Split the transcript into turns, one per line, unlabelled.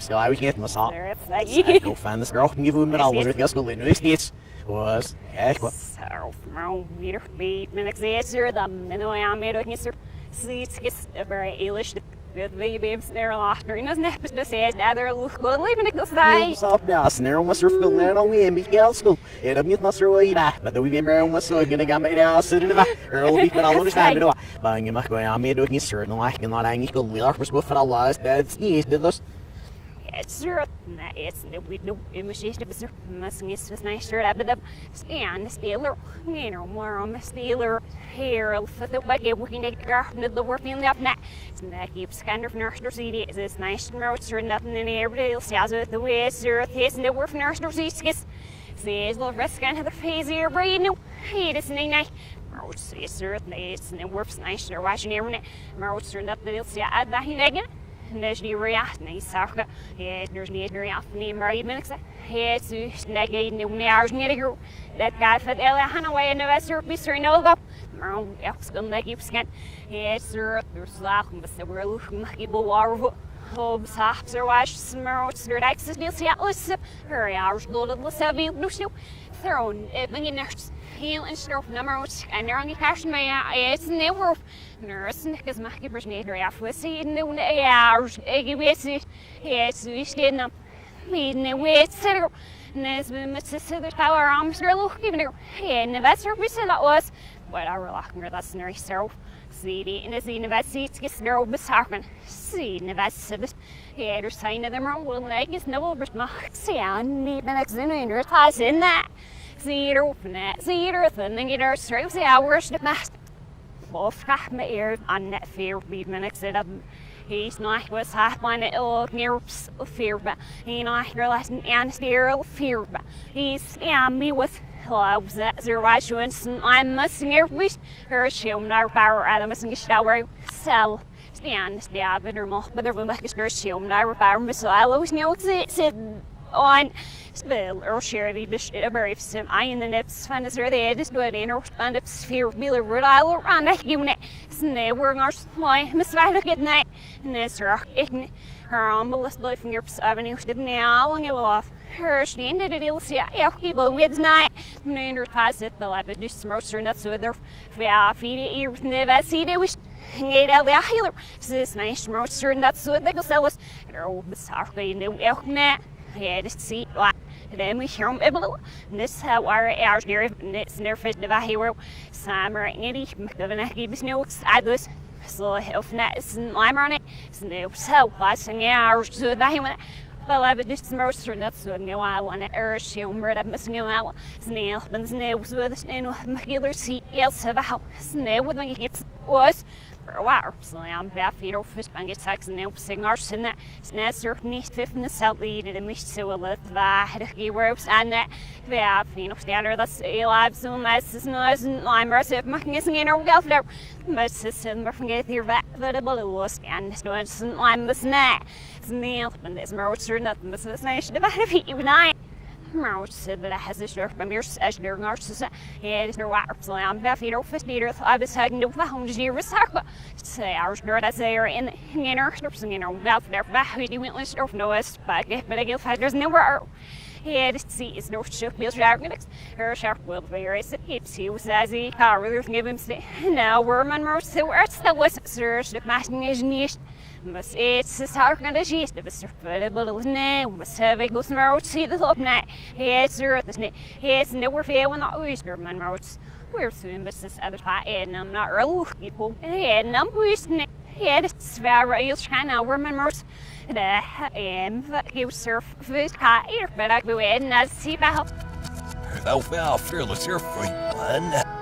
still I was getting my salt. Go find this girl and give him an hour with us go in the States. Was
so from meter beat minutes answer the minute I made a answer. See it's a very English the babes there after in his nap to say other look good leaving it go say.
Stop now, snare must have filled that on me and be school. It mute must away that. But the we remember was so gonna get my house sitting in the early but I'll understand it. Bang you must go on me doing certain like and not angry go we are supposed to last that's did this.
It's we no imitation of the missing is nice shirt up the stand the stealer more on the stealer here for the way working the work in the net that keeps kind of nursery city is this nice roaster nothing in every day says with the way it's and the work nursery says the risk and the phase here brain no it is nice roaster it's and the works nice or watching every roaster nothing else yeah that he again there's the reaction sarka there's the reaction in my minutes it's negate new hours near that guy for the Hanaway and the service no up around Elskon that keeps scan it's there's laughing but we're looking people war hopes half or watch smarts their access deals yeah let's hurry hours go to the savvy no thrown it when you nurse heel and stuff numbers and they're on the cash my it's never nurse because my keepers need off with see no hours it's we stand up meeting with center Nes been the tower arms are looking and that's what we said that was what I were locking her that's nurse so see in the scene of that seats gets no besarman see in that said yeah there's sign of them will like is no but my see I need the next in your ties in that see it open that see it earth and then get our straight see I worship the master both got my ears on that fear be minutes it up he's not was half on it near fear but he not realizing and sterile fear but he's me with loves that survivalance I'm missing every her shield our power out of missing shower cell stand stab in her mouth but there will make a shield our power missile I always know it's on spill or share the dish a very sim I in the nips find us there they just do it in or stand up sphere Miller Rhode Island around that unit snare we're our supply miss right good night and this rock it her on the list life from your avenue did now and you off her she ended it ill see yeah people with night near pass it the lab just smoker nuts with their feed ear never see they wish get out the healer this nice smoker nuts with they go sell us oh bizarre they know net yeah just see what then we hear them able this how our hours near it's near fit the hero summer any the give no I was so if not I'm on it so passing hours to the human well I would just most that's so no I want to urge you murder missing out snail and snails with a snail regular see else have a house snail with when it was for a while so I'm back feet or fish bang it sex and sing arse in that snatcher nicht fifth in the south lead and mich so a let that he ropes and that yeah standard that's a live so nice is nice and I'm if my missing in our golf there but system we're from get here back but a bullet was and I'm the snack snail and this motor nothing but this nice about if you night March said that I has this shirt from your session during our society. There's no wire, so I'm back here for theater. I was having to found you recycle. Say, I was there, that's there in the inner strips and about there. Back, we went list of noise, but I guess there's nowhere. Yeah, the sea is no ship, Bill's Dragonix. Her sharp will be raised. He was as he car with give him say, now we're Monroe, so where it's the was, sir, the imagination. Mas it's his heart and the sheet of a surfable name was having goes road see the top night. It's earth, isn't it? It's nowhere fair when not oyster man roads. We're soon but this other part and I'm not real people. And I'm wasting it. Yeah, it's very China where man roads. And you surf food car here, but I go in and see about.
Thou fell fearless, you're free one.